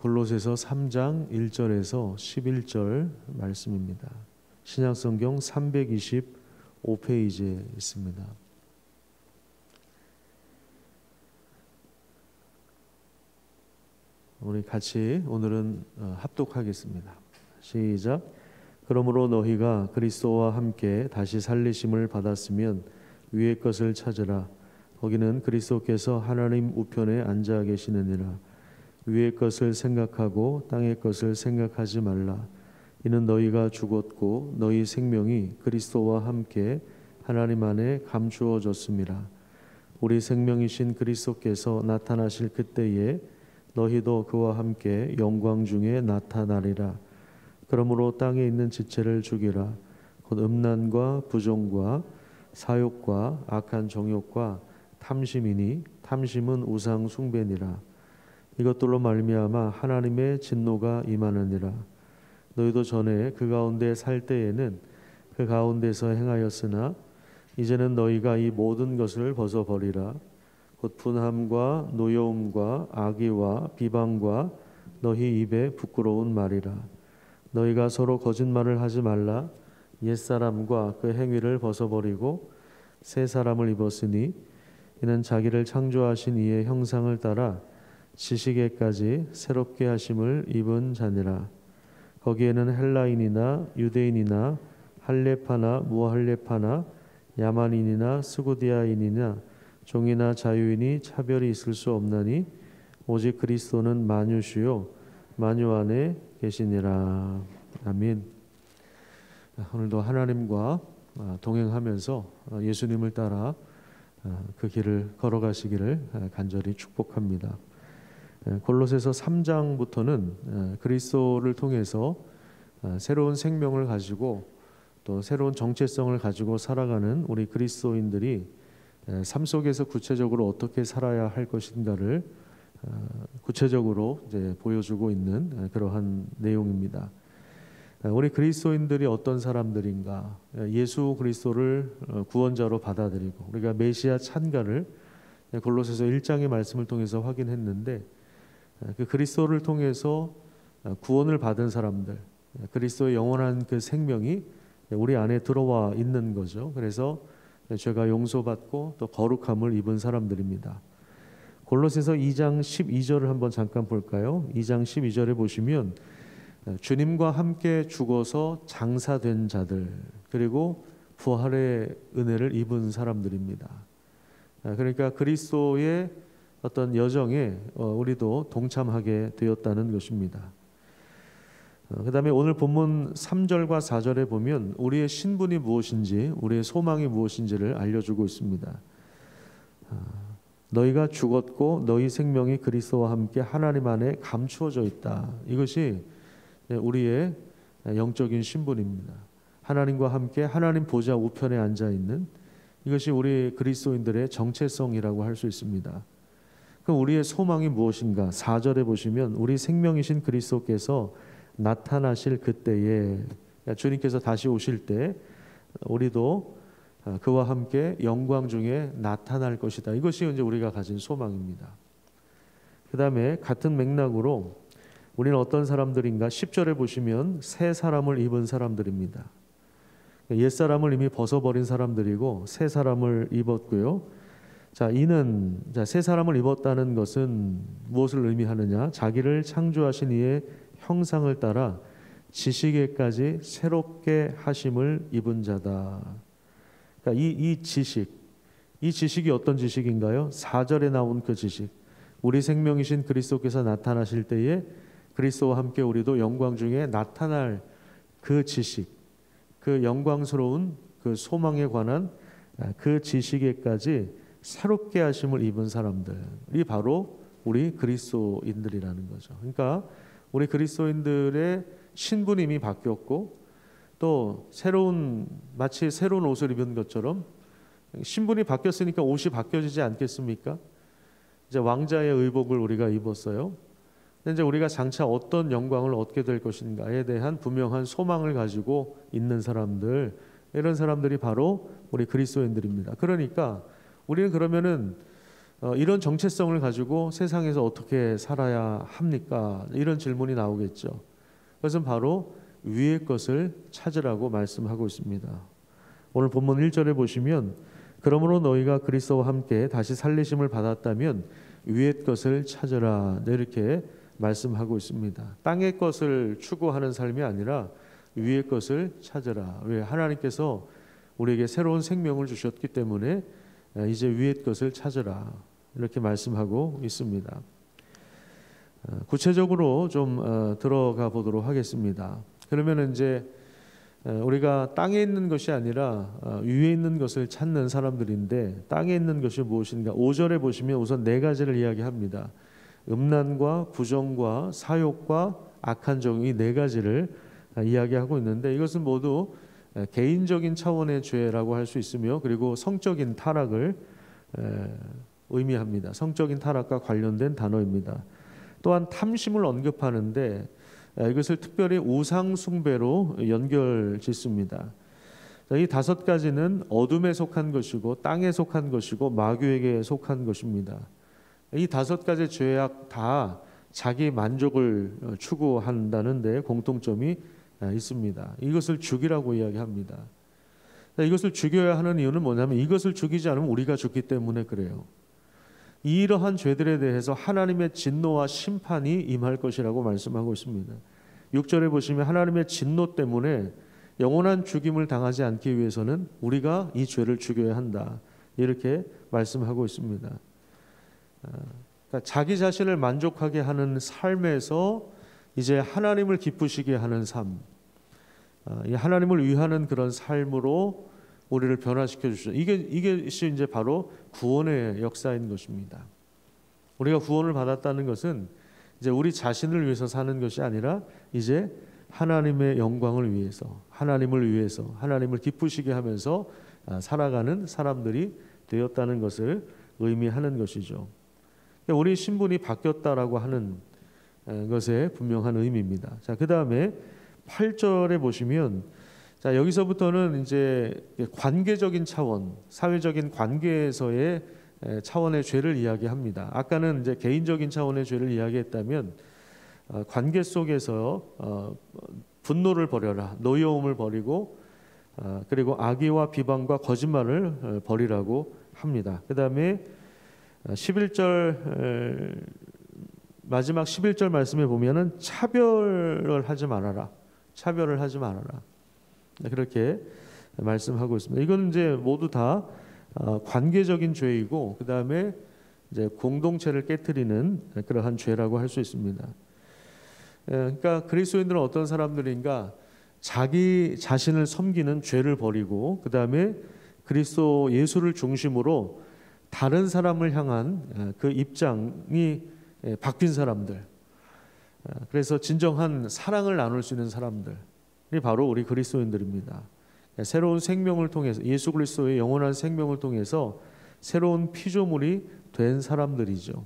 골로새서 3장 1절에서 11절 말씀입니다. 신약성경 325페이지에 있습니다. 우리 같이 오늘은 합독하겠습니다. 시작. 그러므로 너희가 그리스도와 함께 다시 살리심을 받았으면 위의 것을 찾으라. 거기는 그리스도께서 하나님 우편에 앉아 계시느니라. 위의 것을 생각하고 땅의 것을 생각하지 말라. 이는 너희가 죽었고 너희 생명이 그리스도와 함께 하나님 안에 감추어졌음이라. 우리 생명이신 그리스도께서 나타나실 그때에 너희도 그와 함께 영광 중에 나타나리라. 그러므로 땅에 있는 지체를 죽이라. 곧 음란과 부정과 사욕과 악한 정욕과 탐심이니 탐심은 우상 숭배니라. 이것들로 말미암아 하나님의 진노가 임하느니라. 너희도 전에 그 가운데 살 때에는 그 가운데서 행하였으나 이제는 너희가 이 모든 것을 벗어버리라. 곧 분함과 노여움과 악의와 비방과 너희 입에 부끄러운 말이라. 너희가 서로 거짓말을 하지 말라. 옛사람과 그 행위를 벗어버리고 새 사람을 입었으니 이는 자기를 창조하신 이의 형상을 따라 지식에까지 새롭게 하심을 입은 자니라. 거기에는 헬라인이나 유대인이나 할레파나 무할레파나 야만인이나 스구디아인이나 종이나 자유인이 차별이 있을 수 없나니 오직 그리스도는 만유시요 만유 안에 계시니라. 아멘. 오늘도 하나님과 동행하면서 예수님을 따라 그 길을 걸어가시기를 간절히 축복합니다. 골로새서 3장부터는 그리스도를 통해서 새로운 생명을 가지고 또 새로운 정체성을 가지고 살아가는 우리 그리스도인들이 삶 속에서 구체적으로 어떻게 살아야 할 것인가를 구체적으로 이제 보여주고 있는 그러한 내용입니다. 우리 그리스도인들이 어떤 사람들인가? 예수 그리스도를 구원자로 받아들이고 우리가 메시아 찬가를 골로새서 1장의 말씀을 통해서 확인했는데 그 그리스도를 통해서 구원을 받은 사람들, 그리스도의 영원한 그 생명이 우리 안에 들어와 있는 거죠. 그래서 죄가 용서받고 또 거룩함을 입은 사람들입니다. 골로새서 2장 12절을 한번 잠깐 볼까요? 2장 12절에 보시면 주님과 함께 죽어서 장사된 자들 그리고 부활의 은혜를 입은 사람들입니다. 그러니까 그리스도의 어떤 여정에 우리도 동참하게 되었다는 것입니다. 그 다음에 오늘 본문 3절과 4절에 보면 우리의 신분이 무엇인지 우리의 소망이 무엇인지를 알려주고 있습니다. 너희가 죽었고 너희 생명이 그리스도와 함께 하나님 안에 감추어져 있다. 이것이 우리의 영적인 신분입니다. 하나님과 함께 하나님 보좌 우편에 앉아있는 이것이 우리 그리스도인들의 정체성이라고 할 수 있습니다. 그럼 우리의 소망이 무엇인가? 4절에 보시면 우리 생명이신 그리스도께서 나타나실 그때에 주님께서 다시 오실 때 우리도 그와 함께 영광 중에 나타날 것이다. 이것이 이제 우리가 가진 소망입니다. 그 다음에 같은 맥락으로 우리는 어떤 사람들인가? 10절에 보시면 새 사람을 입은 사람들입니다. 옛 사람을 이미 벗어버린 사람들이고 새 사람을 입었고요. 이는 새 사람을 입었다는 것은 무엇을 의미하느냐? 자기를 창조하신 이의 형상을 따라 지식에까지 새롭게 하심을 입은 자다. 그러니까 이 지식이 어떤 지식인가요? 4절에 나온 그 지식. 우리 생명이신 그리스도께서 나타나실 때에 그리스도와 함께 우리도 영광 중에 나타날 그 지식, 그 영광스러운 그 소망에 관한 그 지식에까지 새롭게 하심을 입은 사람들이 바로 우리 그리스도인들이라는 거죠. 그러니까 우리 그리스도인들의 신분이 이미 바뀌었고 또 마치 새로운 옷을 입은 것처럼 신분이 바뀌었으니까 옷이 바뀌어지지 않겠습니까? 이제 왕자의 의복을 우리가 입었어요. 근데 이제 우리가 장차 어떤 영광을 얻게 될 것인가에 대한 분명한 소망을 가지고 있는 사람들, 이런 사람들이 바로 우리 그리스도인들입니다. 그러니까 우리는 그러면은 이런 정체성을 가지고 세상에서 어떻게 살아야 합니까? 이런 질문이 나오겠죠. 그것은 바로 위의 것을 찾으라고 말씀하고 있습니다. 오늘 본문 1절에 보시면 그러므로 너희가 그리스도와 함께 다시 살리심을 받았다면 위의 것을 찾으라 이렇게 말씀하고 있습니다. 땅의 것을 추구하는 삶이 아니라 위의 것을 찾으라. 왜? 하나님께서 우리에게 새로운 생명을 주셨기 때문에 이제 위의 것을 찾으라 이렇게 말씀하고 있습니다. 구체적으로 좀 들어가 보도록 하겠습니다. 그러면 이제 우리가 땅에 있는 것이 아니라 위에 있는 것을 찾는 사람들인데 땅에 있는 것이 무엇인가? 5절에 보시면 우선 네 가지를 이야기합니다. 음란과 부정과 사욕과 악한 정 이 네 가지를 이야기하고 있는데 이것은 모두 개인적인 차원의 죄라고 할 수 있으며 그리고 성적인 타락을 의미합니다. 성적인 타락과 관련된 단어입니다. 또한 탐심을 언급하는데 이것을 특별히 우상 숭배로 연결짓습니다. 이 다섯 가지는 어둠에 속한 것이고 땅에 속한 것이고 마귀에게 속한 것입니다. 이 다섯 가지 죄악 다 자기 만족을 추구한다는 데 공통점이 있습니다. 이것을 죽이라고 이야기합니다. 이것을 죽여야 하는 이유는 뭐냐면 이것을 죽이지 않으면 우리가 죽기 때문에 그래요. 이러한 죄들에 대해서 하나님의 진노와 심판이 임할 것이라고 말씀하고 있습니다. 6절에 보시면 하나님의 진노 때문에 영원한 죽임을 당하지 않기 위해서는 우리가 이 죄를 죽여야 한다 이렇게 말씀하고 있습니다. 그러니까 자기 자신을 만족하게 하는 삶에서 이제 하나님을 기쁘시게 하는 삶, 하나님을 위하는 그런 삶으로 우리를 변화시켜 주시죠. 이것이 이제 바로 구원의 역사인 것입니다. 우리가 구원을 받았다는 것은 이제 우리 자신을 위해서 사는 것이 아니라 이제 하나님의 영광을 위해서, 하나님을 위해서, 하나님을 기쁘시게 하면서 살아가는 사람들이 되었다는 것을 의미하는 것이죠. 우리 신분이 바뀌었다라고 하는 것에 분명한 의미입니다. 자, 그 다음에 8절에 보시면 자, 여기서부터는 이제 관계적인 차원, 사회적인 관계에서의 차원의 죄를 이야기합니다. 아까는 이제 개인적인 차원의 죄를 이야기했다면 관계 속에서 분노를 버려라, 노여움을 버리고 그리고 악의와 비방과 거짓말을 버리라고 합니다. 그 다음에 11절 마지막 11절 말씀에 보면은 차별을 하지 말아라, 차별을 하지 말아라. 그렇게 말씀하고 있습니다. 이건 이제 모두 다 관계적인 죄이고 그 다음에 이제 공동체를 깨트리는 그러한 죄라고 할 수 있습니다. 그러니까 그리스도인들은 어떤 사람들인가? 자기 자신을 섬기는 죄를 버리고 그 다음에 그리스도 예수를 중심으로 다른 사람을 향한 그 입장이 바뀐 사람들. 그래서 진정한 사랑을 나눌 수 있는 사람들. 바로 우리 그리스도인들입니다. 새로운 생명을 통해서 예수 그리스도의 영원한 생명을 통해서 새로운 피조물이 된 사람들이죠.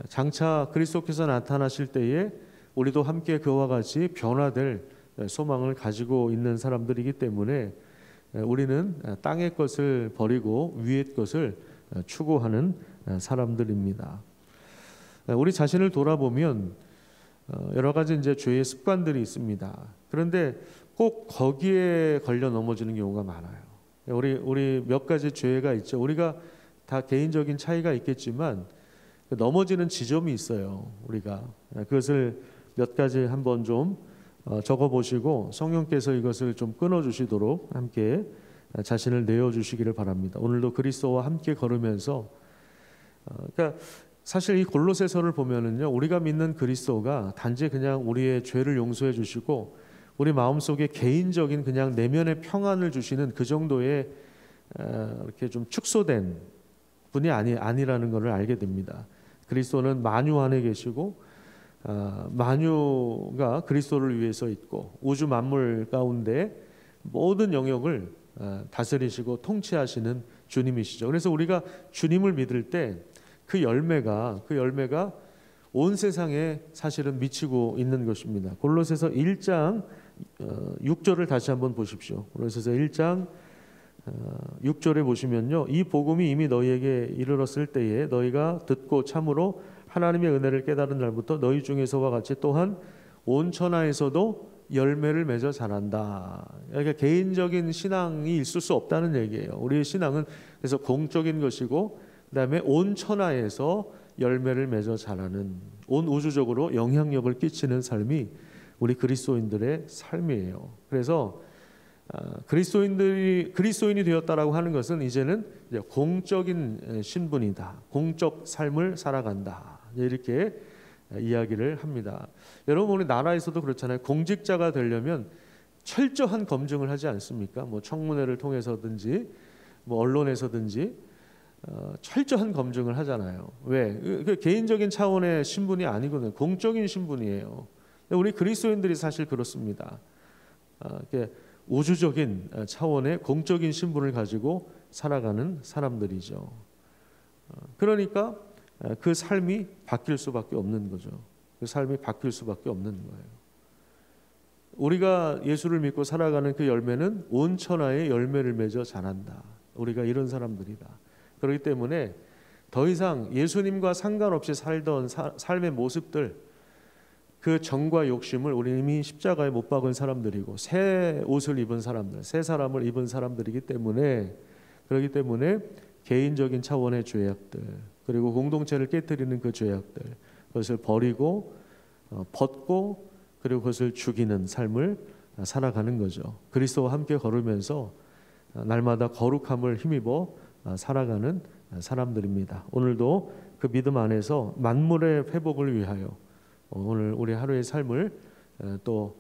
장차 그리스도께서 나타나실 때에 우리도 함께 그와 같이 변화될 소망을 가지고 있는 사람들이기 때문에 우리는 땅의 것을 버리고 위의 것을 추구하는 사람들입니다. 우리 자신을 돌아보면 여러 가지 이제 죄의 습관들이 있습니다. 그런데 꼭 거기에 걸려 넘어지는 경우가 많아요. 우리 몇 가지 죄가 있죠. 우리가 다 개인적인 차이가 있겠지만 넘어지는 지점이 있어요. 우리가 그것을 몇 가지 한번 좀 적어보시고 성령께서 이것을 좀 끊어주시도록 함께 자신을 내어주시기를 바랍니다. 오늘도 그리스도와 함께 걸으면서 그러니까 사실 이 골로새서를 보면은요, 우리가 믿는 그리스도가 단지 그냥 우리의 죄를 용서해 주시고 우리 마음속에 개인적인 그냥 내면의 평안을 주시는 그 정도의 이렇게 좀 축소된 분이 아니라는 것을 알게 됩니다. 그리스도는 만유 안에 계시고 만유가 그리스도를 위해서 있고 우주 만물 가운데 모든 영역을 다스리시고 통치하시는 주님이시죠. 그래서 우리가 주님을 믿을 때 그 열매가 온 세상에 사실은 미치고 있는 것입니다. 골로새서 1장 6절을 다시 한번 보십시오. 골로새서 1장 6절에 보시면요, 이 복음이 이미 너희에게 이르렀을 때에 너희가 듣고 참으로 하나님의 은혜를 깨달은 날부터 너희 중에서와 같이 또한 온 천하에서도 열매를 맺어 자란다. 그러니까 개인적인 신앙이 있을 수 없다는 얘기예요. 우리의 신앙은 그래서 공적인 것이고, 그다음에 온 천하에서 열매를 맺어 자라는, 온 우주적으로 영향력을 끼치는 삶이 우리 그리스도인들의 삶이에요. 그래서 그리스도인이 되었다라고 하는 것은 이제는 공적인 신분이다, 공적 삶을 살아간다, 이렇게 이야기를 합니다. 여러분, 우리 나라에서도 그렇잖아요. 공직자가 되려면 철저한 검증을 하지 않습니까? 뭐 청문회를 통해서든지 뭐 언론에서든지 철저한 검증을 하잖아요. 왜? 그 개인적인 차원의 신분이 아니거든요. 공적인 신분이에요. 우리 그리스도인들이 사실 그렇습니다. 우주적인 차원의 공적인 신분을 가지고 살아가는 사람들이죠. 그러니까 그 삶이 바뀔 수밖에 없는 거죠. 그 삶이 바뀔 수밖에 없는 거예요. 우리가 예수를 믿고 살아가는 그 열매는 온 천하에 열매를 맺어 자란다. 우리가 이런 사람들이다. 그렇기 때문에 더 이상 예수님과 상관없이 살던 삶의 모습들, 그 정과 욕심을 우리 이미 십자가에 못 박은 사람들이고 새 옷을 입은 사람들, 새 사람을 입은 사람들이기 때문에, 그렇기 때문에 개인적인 차원의 죄악들, 그리고 공동체를 깨뜨리는 그 죄악들, 그것을 버리고 벗고 그리고 그것을 죽이는 삶을 살아가는 거죠. 그리스도와 함께 걸으면서 날마다 거룩함을 힘입어 살아가는 사람들입니다. 오늘도 그 믿음 안에서 만물의 회복을 위하여 오늘 우리 하루의 삶을 또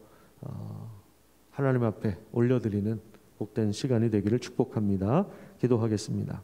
하나님 앞에 올려드리는 복된 시간이 되기를 축복합니다. 기도하겠습니다.